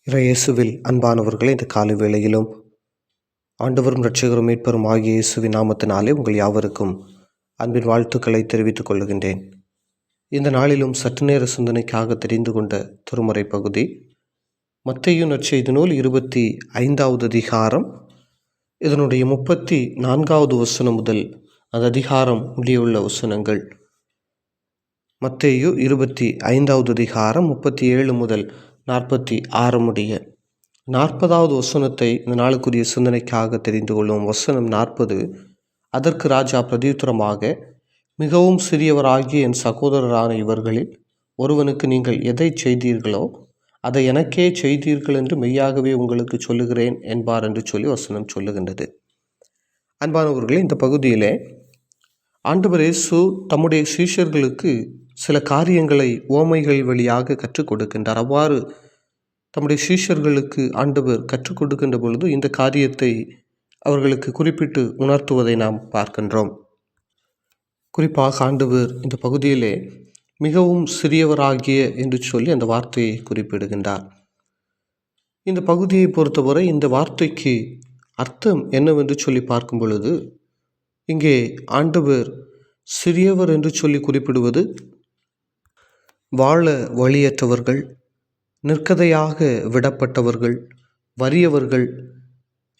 இயேசுவில் அன்பானவர்களே, இந்த காலை வேளையிலும் ஆண்டவரும் இரட்சகரும் மீட்பரும் ஆகிய இயேசுவின் நாமத்தினாலே உங்கள் யாவருக்கும் அன்பின் வாழ்த்துக்களை தெரிவித்துக் கொள்கின்றேன். இந்த நாளிலும் சற்று நேர சிந்தனைக்காக தெரிந்து கொண்ட திருமுறை பகுதி மத்தேயு நற்செய்தி நூல் 25வது அதிகாரம், இதனுடைய 34வது வசனம் முதல் அந்த அதிகாரம் முடியுள்ள வசனங்கள். மத்தேயு 25வது அதிகாரம் 37 முதல் 46 முடிய 40வது வசனத்தை இந்த நாளுக்குரிய சிந்தனைக்காக தெரிந்து கொள்ளும். வசனம் 40. அதற்கு ராஜா பிரதியுத்தரமாக, மிகவும் சிறியவராகிய என் சகோதரரான இவர்களில் ஒருவனுக்கு நீங்கள் எதை செய்தீர்களோ அதை எனக்கே செய்தீர்கள் என்று மெய்யாகவே உங்களுக்கு சொல்லுகிறேன் என்பார் என்று சொல்லி வசனம் சொல்லுகின்றது. அன்பானவர்களே, இந்த பகுதியிலே ஆண்டவர் இயேசு தம்முடைய சீஷர்களுக்கு சில காரியங்களை உவமைகள் வழியாக கற்றுக் கொடுக்கின்றார். அவ்வாறு தம்முடைய சீஷர்களுக்கு ஆண்டவர் கற்றுக் கொடுக்கின்ற பொழுது இந்த காரியத்தை அவர்களுக்கு குறிப்பிட்டு உணர்த்துவதை நாம் பார்க்கின்றோம். குறிப்பாக ஆண்டவர் இந்த பகுதியிலே மிகவும் சிறியவராகிய என்று சொல்லி அந்த வார்த்தையை குறிப்பிடுகின்றார். இந்த பகுதியை பொறுத்தவரை இந்த வார்த்தைக்கு அர்த்தம் என்னவென்று சொல்லி பார்க்கும் பொழுது, இங்கே ஆண்டவர் சிறியவர் என்று சொல்லி குறிப்பிடுவது வாழ வழியற்றவர்கள், நிற்கதையாக விடப்பட்டவர்கள், வறியவர்கள்,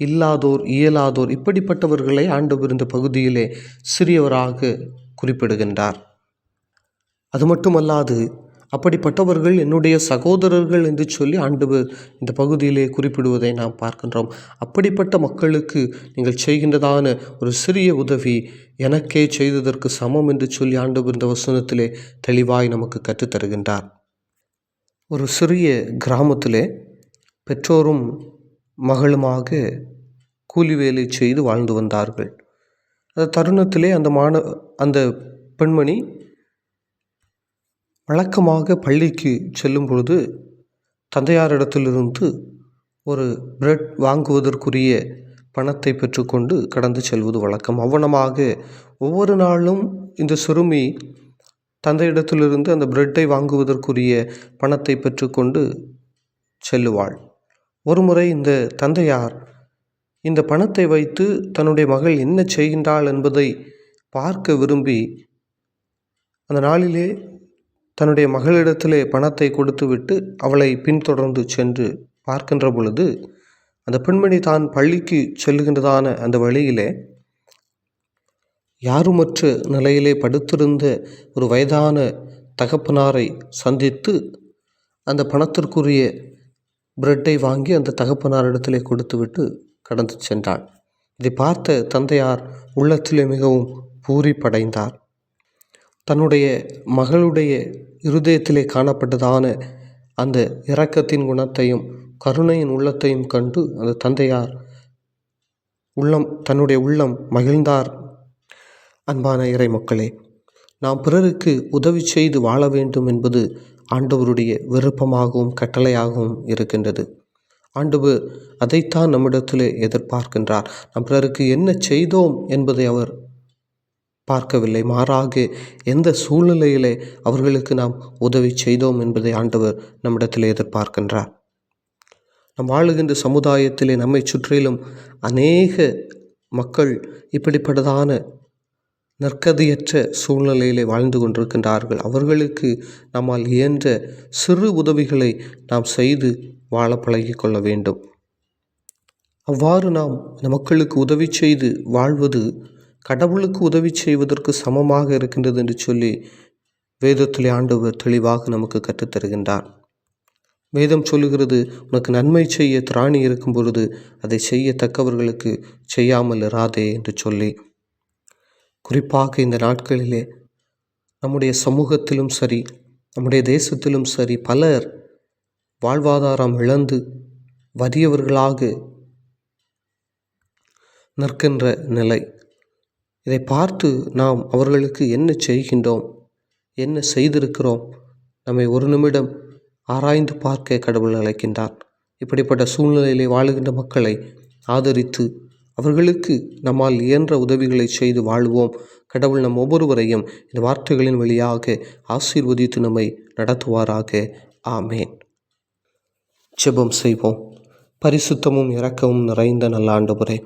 இல்லாதோர், இயலாதோர், இப்படிப்பட்டவர்களை ஆண்டவர் இந்த பகுதியிலே சிறியவராக குறிப்பிடுகின்றார். அது மட்டுமல்லாது அப்படிப்பட்டவர்கள் என்னுடைய சகோதரர்கள் என்று சொல்லி ஆண்டவர் இந்த பகுதியிலே குறிப்பிடுவதை நாம் பார்க்கின்றோம். அப்படிப்பட்ட மக்களுக்கு நீங்கள் செய்கின்றதான ஒரு சிறிய உதவி எனக்கே செய்ததற்கு சமம் என்று சொல்லி ஆண்டவர் இந்த வசனத்திலே தெளிவாய் நமக்கு கற்றுத்தருகின்றார். ஒரு சிறிய கிராமத்திலே பெற்றோரும் மகளுமாக கூலி வேலை செய்து வாழ்ந்து வந்தார்கள். அந்த தருணத்திலே அந்த பெண்மணி வழக்கமாக பள்ளிக்கு செல்லும் பொழுது தந்தையாரிடத்திலிருந்து ஒரு பிரெட் வாங்குவதற்குரிய பணத்தை பெற்றுக்கொண்டு கடந்து செல்வது வழக்கம். அவ்வனமாக ஒவ்வொரு நாளும் இந்த சிறுமி தந்தையிடத்திலிருந்து அந்த பிரெட்டை வாங்குவதற்குரிய பணத்தை பெற்றுக்கொண்டு செல்லுவாள். ஒருமுறை இந்த தந்தையார் இந்த பணத்தை வைத்து தன்னுடைய மகள் என்ன செய்கின்றாள் என்பதை பார்க்க விரும்பி அந்த நாளிலே தன்னுடைய மகளிடத்திலே பணத்தை கொடுத்துவிட்டு அவளை பின்தொடர்ந்து சென்று பார்க்கின்ற பொழுது அந்த பெண்மணி தான் பள்ளிக்கு செல்லுகின்றதான அந்த வழியிலே யாருமற்ற நிலையிலே படுத்திருந்த ஒரு வயதான தகப்பனாரை சந்தித்து அந்த பணத்திற்குரிய பிரெட்டை வாங்கி அந்த தகப்பனாரிடத்திலே கொடுத்துவிட்டு கடந்து சென்றாள். இதை பார்த்த தந்தையார் உள்ளத்திலே மிகவும் பூரிப்படைந்தார். தன்னுடைய மகளுடைய இருதயத்திலே காணப்பட்டதான அந்த இரக்கத்தின் குணத்தையும் கருணையின் உள்ளத்தையும் கண்டு அந்த தந்தையார் தன்னுடைய உள்ளம் மகிழ்ந்தார். அன்பான இறை மக்களே, நாம் பிறருக்கு உதவி செய்து வாழ வேண்டும் என்பது ஆண்டவருடைய விருப்பமாகவும் கட்டளையாகவும் இருக்கின்றது. ஆண்டவர் அதைத்தான் நம்மிடத்திலே எதிர்பார்க்கின்றார். நாம் பிறருக்கு என்ன செய்தோம் என்பதை அவர் பார்க்கவில்லை. மாறாக எந்த சூழ்நிலையிலே அவர்களுக்கு நாம் உதவி செய்தோம் என்பதை ஆண்டவர் நம்மிடத்தில் எதிர்பார்க்கின்றார். நாம் வாழுகின்ற சமுதாயத்திலே நம்மை சுற்றிலும் அநேக மக்கள் இப்படிப்பட்டதான நற்கதியற்ற சூழ்நிலையிலே வாழ்ந்து கொண்டிருக்கின்றார்கள். அவர்களுக்கு நம்மால் இயன்ற சிறு உதவிகளை நாம் செய்து வாழ பழகி கொள்ள வேண்டும். அவ்வாறு நாம் மக்களுக்கு உதவி செய்து வாழ்வது கடவுளுக்கு உதவி செய்வதற்கு சமமாக இருக்கின்றது என்று சொல்லி வேதத்திலே ஆண்டவர் தெளிவாக நமக்கு கற்றுத்தருகின்றார். வேதம் சொல்லுகிறது, உனக்கு நன்மை செய்ய திராணி இருக்கும் பொழுது அதை செய்யத்தக்கவர்களுக்கு செய்யாமல் இராதே என்று சொல்லி. குறிப்பாக இந்த நாட்களிலே நம்முடைய சமூகத்திலும் சரி, நம்முடைய தேசத்திலும் சரி, பலர் வாழ்வாதாரம் இழந்து வறியவர்களாக நிற்கின்ற நிலை. இதை பார்த்து நாம் அவர்களுக்கு என்ன செய்கின்றோம், என்ன செய்திருக்கிறோம், நம்மை ஒரு நிமிடம் ஆராய்ந்து பார்க்க கடவுள் அழைக்கின்றார். இப்படிப்பட்ட சூழ்நிலையிலே வாழுகின்ற மக்களை ஆதரித்து அவர்களுக்கு நம்மால் இயன்ற உதவிகளை செய்து வாழ்வோம். கடவுள் நம் ஒவ்வொருவரையும் இந்த வார்த்தைகளின் வழியாக ஆசீர்வதித்து நம்மை நடத்துவாராக. ஆமேன். ஜெபம் செய்வோம். பரிசுத்தமும் இரக்கமும் நிறைந்த நல்ல ஆண்டவரே,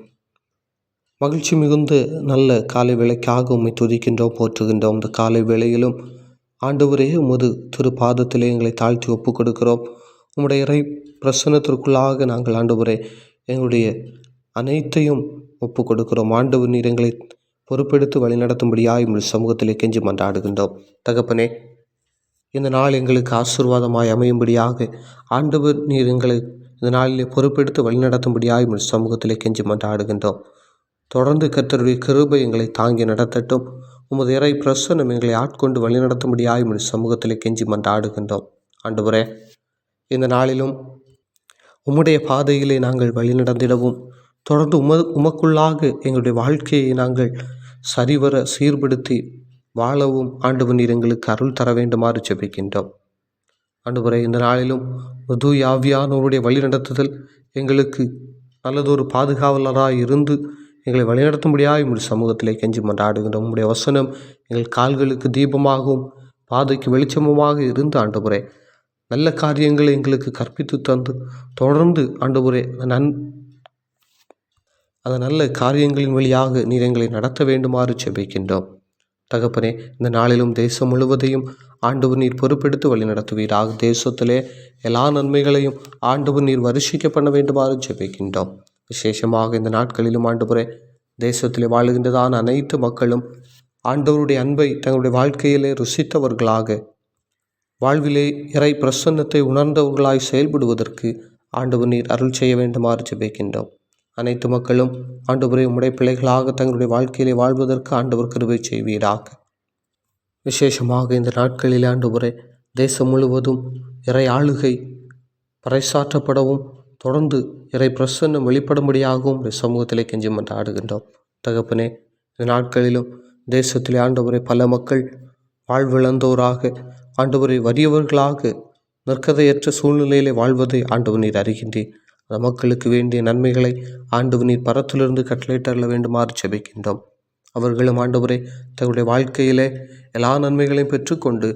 மகிழ்ச்சி மிகுந்த நல்ல காலை வேளைக்காக உம்மை துதிக்கின்றோம், போற்றுகின்றோம். இந்த காலை வேளையிலும் ஆண்டவரே, உமது திரு பாதத்திலே எங்களை தாழ்த்தி ஒப்புக் கொடுக்கிறோம். உம்முடைய இறை பிரசன்னத்திற்குள்ளாக நாங்கள் ஆண்டவரே எங்களுடைய அனைத்தையும் ஒப்புக் கொடுக்கிறோம். ஆண்டவர், நீர் எங்களை பொறுப்பெடுத்து வழிநடத்தும்படியாய் உம்முடைய சமூகத்திலே கெஞ்சி மன்றாடுகின்றோம். தகப்பனே, இந்த நாள் எங்களுக்கு ஆசீர்வாதமாய் அமையும்படியாக ஆண்டவர், நீர் எங்களை இந்த நாளிலே பொறுப்பெடுத்து வழிநடத்தும்படியாய் உம்முடைய சமூகத்திலே கெஞ்சி மன்றாடுகின்றோம். தொடர்ந்து கர்த்தருடைய கிருபை எங்களை தாங்கி நடத்தட்டும். உமது இறை பிரசன்னம் எங்களை ஆட்கொண்டு வழிநடத்தும்படியாய் உம்முடைய சமூகத்திலே கெஞ்சி மன்றாடுகின்றோம். ஆண்டவரே, இந்த நாளிலும் உம்முடைய பாதையிலே நாங்கள் வழிநடந்திடவும், தொடர்ந்து உமக்குள்ளாக எங்களுடைய வாழ்க்கையை நாங்கள் சரிவர சீர்படுத்தி வாழவும் ஆண்டவர், நீர் எங்களுக்கு அருள் தர வேண்டுமாறு ஜெபிக்கின்றோம். ஆண்டவரே, இந்த நாளிலும் தூய ஆவியானவருடைய வழிநடத்துதல் எங்களுக்கு நல்லதொரு பாதுகாவலராக இருந்து எங்களை வழிநடத்தும்படியாக உம்முடைய சமூகத்திலே கெஞ்சி மன்றாடுகின்றோம். உம்முடைய வசனம் எங்கள் கால்களுக்கு தீபமாகவும் பாதைக்கு வெளிச்சமுமாக இருந்து ஆண்டவரே, நல்ல காரியங்களை எங்களுக்கு கற்பித்து தந்து தொடர்ந்து ஆண்டவரே அந்த நல்ல காரியங்களின் வழியாக நீர் எங்களை நடத்த வேண்டுமாறு ஜெபிக்கின்றோம். தகப்பனே, இந்த நாளிலும் தேசம் முழுவதையும் ஆண்டவர் நீர் பொறுப்பெடுத்து வழி நடத்துவீராக. தேசத்திலே எல்லா நன்மைகளையும் ஆண்டவர் நீர் வருஷிக்க பண்ண வேண்டுமாறு ஜெபிக்கின்றோம். விசேஷமாக இந்த நாட்களிலும் ஆண்டவரே, தேசத்திலே வாழுகின்றதான அனைத்து மக்களும் ஆண்டவருடைய அன்பை தங்களுடைய வாழ்க்கையிலே ருசித்தவர்களாக, வாழ்விலே இறை பிரசன்னத்தை உணர்ந்தவர்களாய் செயல்படுவதற்கு ஆண்டவர் நீர் அருள் செய்ய வேண்டுமாறு ஜெபிக்கின்றோம். அனைத்து மக்களும் ஆண்டவரே உம்முடைய பிள்ளைகளாக தங்களுடைய வாழ்க்கையிலே வாழ்வதற்கு ஆண்டவர் கிருபை செய்வீராக. விசேஷமாக இந்த நாட்களில் ஆண்டவரே, தேசம் முழுவதும் இறை ஆளுகை பறைசாற்றப்படவும் தொடர்ந்து இறை பிரசன்னம் வெளிப்படும்படியாகவும் சமூகத்திலே கெஞ்சி மன்றாடுகின்றோம். தகப்பனே, இந்த நாட்களிலும் தேசத்திலே ஆண்டவரை பல மக்கள் வாழ்விழந்தோராக, ஆண்டவரை வறியவர்களாக நிற்கதையற்ற சூழ்நிலையிலே வாழ்வதை ஆண்டவர் நீர் அறிகின்றீர். அந்த மக்களுக்கு வேண்டிய நன்மைகளை ஆண்டவர் நீர் பரத்திலிருந்து கட்டளையிட்டருள வேண்டுமாறு ஜெபிக்கின்றோம். அவர்களும் ஆண்டவரே தங்களுடைய வாழ்க்கையிலே எல்லா நன்மைகளையும் பெற்றுக்கொண்டு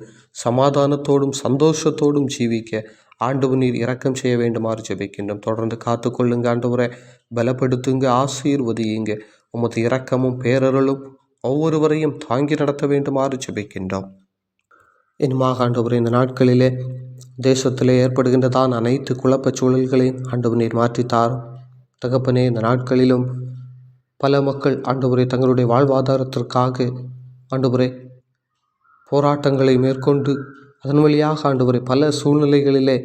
சமாதானத்தோடும் சந்தோஷத்தோடும் ஜீவிக்க ஆண்டவர் நீர் இரக்கம் செய்ய வேண்டுமாறு ஜெபிக்கின்றோம். தொடர்ந்து காத்து கொள்ளுங்க ஆண்டவரை, பலப்படுத்துங்க, ஆசீர்வதியுங்க. உமது இரக்கமும் பேரருளும் ஒவ்வொருவரையும் தாங்கி நடத்த வேண்டுமாறு ஜெபிக்கின்றோம். இனிமாக ஆண்டவரே, இந்த நாட்களிலே தேசத்திலே ஏற்படுகின்றதான் அனைத்து குழப்பச் சூழல்களையும் ஆண்டவர் நீர் மாற்றித்தாரும். தகப்பனே, இந்த நாட்களிலும் பல மக்கள் ஆண்டவரே தங்களுடைய வாழ்வாதாரத்திற்காக ஆண்டவரே போராட்டங்களை மேற்கொண்டு அதன் வழியாக ஆண்டவரே பல சூழ்நிலைகளிலே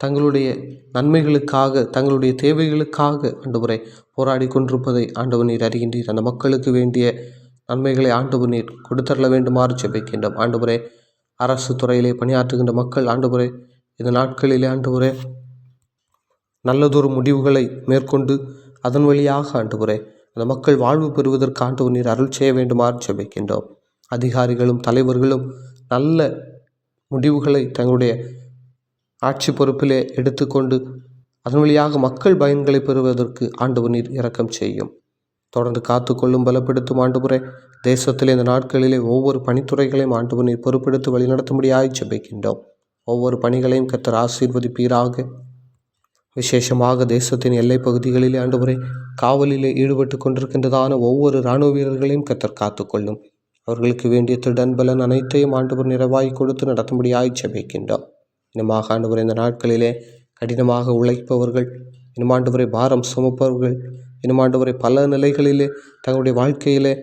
தங்களுடைய நன்மைகளுக்காக, தங்களுடைய தேவைகளுக்காக ஆண்டவரை போராடி கொண்டிருப்பதை ஆண்டவர் நீர் அறிகின்றீர். அந்த மக்களுக்கு வேண்டிய நன்மைகளை ஆண்டவர் நீர் கொடுத்தரல வேண்டுமாறு ஜெபிக்கின்றோம். ஆண்டவரே, அரசு துறையிலே பணியாற்றுகின்ற மக்கள் ஆண்டவரே இந்த நாட்களிலே ஆண்டவரே நல்லதொரு முடிவுகளை மேற்கொண்டு அதன் வழியாக ஆண்டவரே அந்த மக்கள் வாழ்வு பெறுவதற்கு ஆண்டவர் நீர் அருள் செய்ய வேண்டுமாறு ஜெபிக்கின்றோம். அதிகாரிகளும் தலைவர்களும் நல்ல முடிவுகளை தங்களுடைய ஆட்சி பொறுப்பிலே எடுத்துக்கொண்டு அதன் வழியாக மக்கள் பயன்களை பெறுவதற்கு ஆண்டவர் நீர் இரக்கம் செய்யும். தொடர்ந்து காத்துக்கொள்ளும், பலப்படுத்தும் ஆண்டவரே. தேசத்திலே இந்த நாட்களிலே ஒவ்வொரு பணித்துறைகளையும் ஆண்டவர் நீர் பொறுப்பெடுத்து வழிநடத்தும்படியாய் ஜெபிக்கின்றோம். ஒவ்வொரு பணிகளையும் கர்த்தர் ஆசீர்வதிப்பீராக. விசேஷமாக தேசத்தின் எல்லை பகுதிகளிலே ஆண்டவரே காவலிலே ஈடுபட்டு கொண்டிருக்கின்றதான ஒவ்வொரு இராணுவ வீரர்களையும் கர்த்தர் காத்துக்கொள்ளும். அவர்களுக்கு வேண்டிய திடன் பலன் அனைத்தையும் ஆண்டவர் நிறைவாய் கொடுத்து நடத்தும்படியாய் ஜெபிக்கின்றோம். இனமாக ஆண்டவரே, இந்த நாட்களிலே கடினமாக உழைப்பவர்கள், இனமாண்டவரை பாரம் சுமப்பவர்கள், இனமாண்டவரை பல நிலைகளிலே தங்களுடைய வாழ்க்கையிலே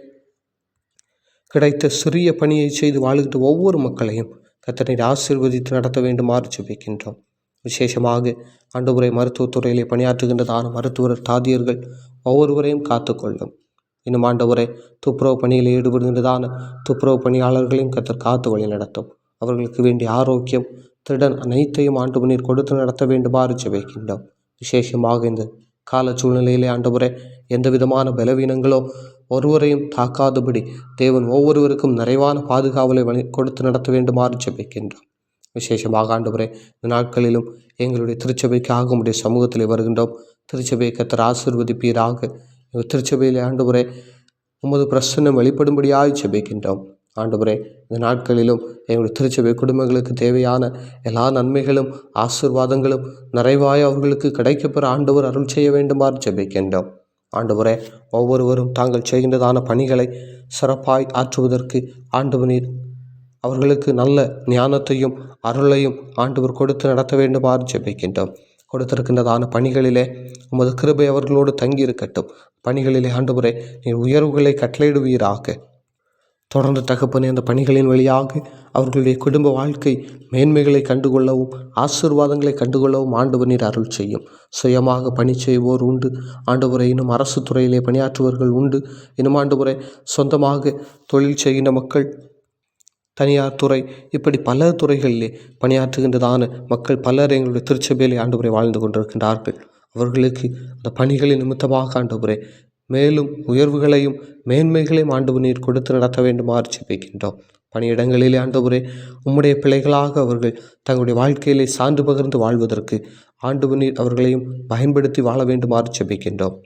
கிடைத்த சிறிய பணியை செய்து வாழுகின்ற ஒவ்வொரு மக்களையும் கர்த்தரை ஆசீர்வதித்து நடத்த வேண்டுமாறு ஜெபிக்கின்றோம். விசேஷமாக ஆண்டவரை மருத்துவத்துறையிலே பணியாற்றுகின்றதான மருத்துவர் தாதியர்கள் ஒவ்வொருவரையும் காத்துக்கொள்ளும். இன்னும் ஆண்டவரை துப்புரவு பணியில் ஈடுபடுகின்றதான துப்புரவு பணியாளர்களையும் கர்த்தர் காத்து வழி நடத்தும். அவர்களுக்கு வேண்டிய ஆரோக்கியம், திடன் அனைத்தையும் ஆண்டவர் நீர் கொடுத்து நடத்த வேண்டுமாறு ஜெபிக்கின்றோம். விசேஷமாக இந்த கால சூழ்நிலையிலே ஆண்டவரே எந்த விதமான பலவீனங்களோ ஒருவரையும் தாக்காதபடி தேவன் ஒவ்வொருவருக்கும் நிறைவான பாதுகாவலை கொடுத்து நடத்த வேண்டுமாறு ஜெபிக்கின்றோம். விசேஷமாக ஆண்டவரே, இந்த நாட்களிலும் எங்களுடைய திருச்சபைக்காக உம்முடைய சமூகத்தில் வருகின்றோம். திருச்சபையை கர்த்தர் ஆசீர்வதிப்பீராக. திருச்சபையிலே ஆண்டவரே உமது பிரசன்னம் வெளிப்படும்படியாய் ஜெபிக்கின்றோம். ஆண்டவரே, இந்த நாட்களிலும் எங்களுடைய திருச்சபை குடும்பங்களுக்கு தேவையான எல்லா நன்மைகளும் ஆசீர்வாதங்களும் நிறைவாய் அவர்களுக்கு கிடைக்கப்பெற ஆண்டவர் அருள் செய்ய வேண்டுமாறு ஜெபிக்கின்றோம். ஆண்டவரே, ஒவ்வொருவரும் தாங்கள் செய்கின்றதான பணிகளை சிறப்பாய் ஆற்றுவதற்கு ஆண்டவர் நீர் அவர்களுக்கு நல்ல ஞானத்தையும் அருளையும் ஆண்டவர் கொடுத்து நடத்த வேண்டுமாறு ஜெபிக்கின்றோம். கொடுத்திருக்கின்றதான பணிகளிலே உமது கிருபை அவர்களோடு தங்கியிருக்கட்டும். பணிகளிலே ஆண்டவரே நீர் உயர்வுகளை கட்டளையிடுவீராக. தொடர்ந்து தகப்பனே, அந்த பணிகளின் வழியாக அவர்களுடைய குடும்ப வாழ்க்கை மேன்மைகளை கண்டுகொள்ளவும் ஆசீர்வாதங்களை கண்டுகொள்ளவும் ஆண்டவர் நீர் அருள் செய்யும். சுயமாக பணி செய்வோர் உண்டு ஆண்டவரை, இன்னும் அரசு துறையிலே பணியாற்றுவர்கள் உண்டு, இன்னும் ஆண்டவரை சொந்தமாக தொழில் செய்கின்ற மக்கள், தனியார் துறை, இப்படி பல துறைகளிலே பணியாற்றுகின்றதான மக்கள் பலர் எங்களுடைய திருச்சபையிலே ஆண்டவரை வாழ்ந்து கொண்டிருக்கின்றார்கள். அவர்களுக்கு அந்த பணிகளின் நிமித்தமாக ஆண்டவரே மேலும் உயர்வுகளையும் மேன்மைகளையும் ஆண்டவர் நீர் கொடுத்து நடத்த வேண்டுமாறு ஜெபிக்கின்றோம். பணியிடங்களிலே ஆண்டவரே உம்முடைய பிள்ளைகளாக அவர்கள் தங்களுடைய வாழ்க்கையிலே சான்று பகிர்ந்து வாழ்வதற்கு ஆண்டவர் நீர் அவர்களையும் பயன்படுத்தி வாழ வேண்டுமாறு ஜெபிக்கின்றோம்.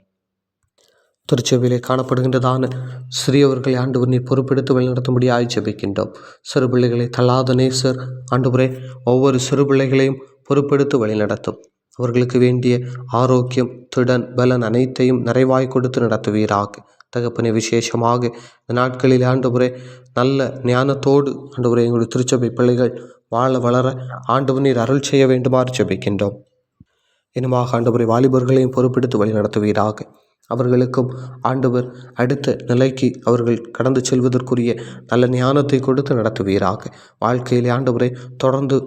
திருச்சபையிலே காணப்படுகின்றதான சிறியவர்களை ஆண்டவர் நீர் பொறுப்பெடுத்து வழிநடத்தும்படியாய் ஜெபிக்கின்றோம். சிறு பிள்ளைகளை தள்ளாத நேசர் ஆண்டவரே ஒவ்வொரு சிறு பிள்ளைகளையும் பொறுப்பெடுத்து வழிநடத்தும். அவர்களுக்கு வேண்டிய ஆரோக்கியம், திடன், பலன் அனைத்தையும் நிறைவாய் கொடுத்து நடத்துவீராக. தகப்பனே, விசேஷமாக இந்த நாட்களில் ஆண்டவரே நல்ல ஞானத்தோடு ஆண்டவரே எங்களுடைய திருச்சபை பிள்ளைகள் வாழ வளர ஆண்டவர் நீர் அருள் செய்ய வேண்டுமாறு ஜெபிக்கின்றோம். இனமாக ஆண்டவரை வாலிபர்களையும் பொறுப்பெடுத்து வழி நடத்துவீராக. அவர்களுக்கும் ஆண்டவர் அடுத்த நிலைக்கு அவர்கள் கடந்து செல்வதற்குரிய நல்ல ஞானத்தை கொடுத்து நடத்துவீராக. வாழ்க்கையில் ஆண்டவரை தொடர்ந்து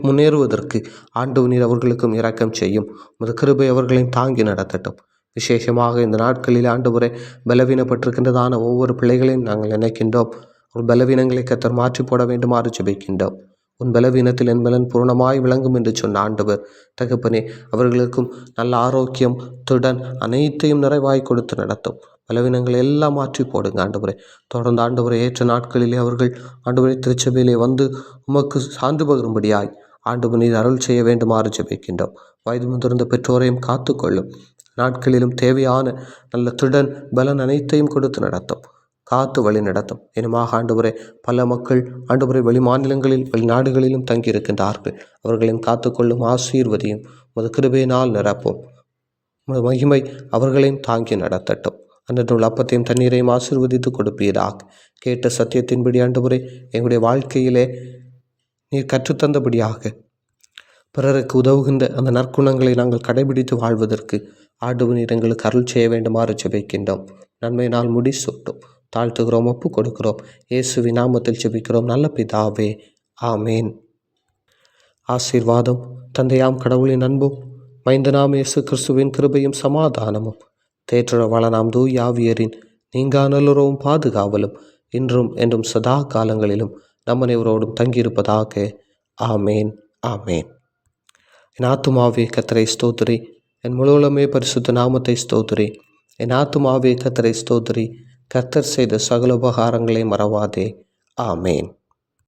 முன்னேறுவதற்கு ஆண்டவர் நீர் அவர்களுக்கும் இரக்கம் செய்யும். உமது கிருபை அவர்களையும் தாங்கி நடத்தட்டும். விசேஷமாக இந்த நாட்களில் ஆண்டவரை பலவீனப்பட்டிருக்கின்றதான ஒவ்வொரு பிள்ளைகளையும் நாங்கள் நினைக்கின்றோம். ஒரு பலவீனங்களை கர்த்தர் மாற்றி போட வேண்டுமாறு ஜெபிக்கின்றோம். உன் பலவீனத்தில் என் பலன் பூர்ணமாய் விளங்கும் என்று சொன்ன ஆண்டவர் தகப்பனே, அவர்களுக்கும் நல்ல ஆரோக்கியம், திடன் அனைத்தையும் நிறைவாய் கொடுத்து நடத்தும். பலவீனங்களை எல்லாம் மாற்றி போடுங்க ஆண்டவரே. தொடர்ந்து ஆண்டவரை ஏற்ற நாட்களிலே அவர்கள் ஆண்டவரை திருச்சபையிலே வந்து உமக்கு சான்று பகிரும்படியாய் ஆண்டவர் நீர் அருள் செய்ய வேண்டுமாறு ஜெபிக்கின்றோம். வயது முதிர்ந்த பெற்றோரையும் காத்துக்கொள்ளும். நாட்களிலும் தேவையான நல்ல திடன் பலன் அனைத்தையும் கொடுத்து நடத்தும், காத்து வழி நடத்தும். இனமாக ஆண்டவரே பல மக்கள் ஆண்டவரை வெளிமாநிலங்களில் வெளிநாடுகளிலும் தங்கியிருக்கின்றார்கள். அவர்களையும் காத்துக்கொள்ளும், ஆசீர்வதியும். உமது கிருபையினால் நிரப்பும். உமது மகிமை அவர்களையும் தாங்கி நடத்தட்டும். அன்றைய அப்பத்தையும் தண்ணீரையும் ஆசீர்வதித்து கொடுப்பீராக. கேட்ட சத்தியத்தின்படி ஆண்டவரே எங்களுடைய வாழ்க்கையிலே நீர் கற்றுத்தந்தபடியாக பிறருக்கு உதவுகின்ற அந்த நற்குணங்களை நாங்கள் கடைபிடித்து வாழ்வதற்கு ஆண்டவர் நீர் எங்களுக்கு அருள் செய்ய வேண்டுமாறு ஜெபிக்கின்றோம். நன்மை நாள் முடி சுட்டும் தாழ்த்துகிறோம், ஒப்பு கொடுக்கிறோம். இயேசுவின் நாமத்தில் ஜெபிக்கிறோம் நல்ல பிதாவே, ஆமேன். ஆசீர்வாதம் தந்தையாம் கடவுளின் அன்பும் மைந்தனாம் இயேசு கிறிஸ்துவின் கிருபையும் சமாதானமும் தேற்றவள நாம் தூயாவியரின் நீங்கா நல்லுறவும் பாதுகாவலும் இன்றும் என்றும் சதா காலங்களிலும் நம் அனைவரோடும் தங்கியிருப்பதாக. ஆமேன், ஆமேன். என் ஆத்துமாவே கர்த்தரை ஸ்தோத்திரி, என் முழுவலுமே பரிசுத்த நாமத்தை ஸ்தோத்திரி. என் ஆத்துமாவே கர்த்தரை ஸ்தோத்திரி, கர்த்தர் செய்த சகல உபகாரங்களை மறவாதே. ஆமேன்.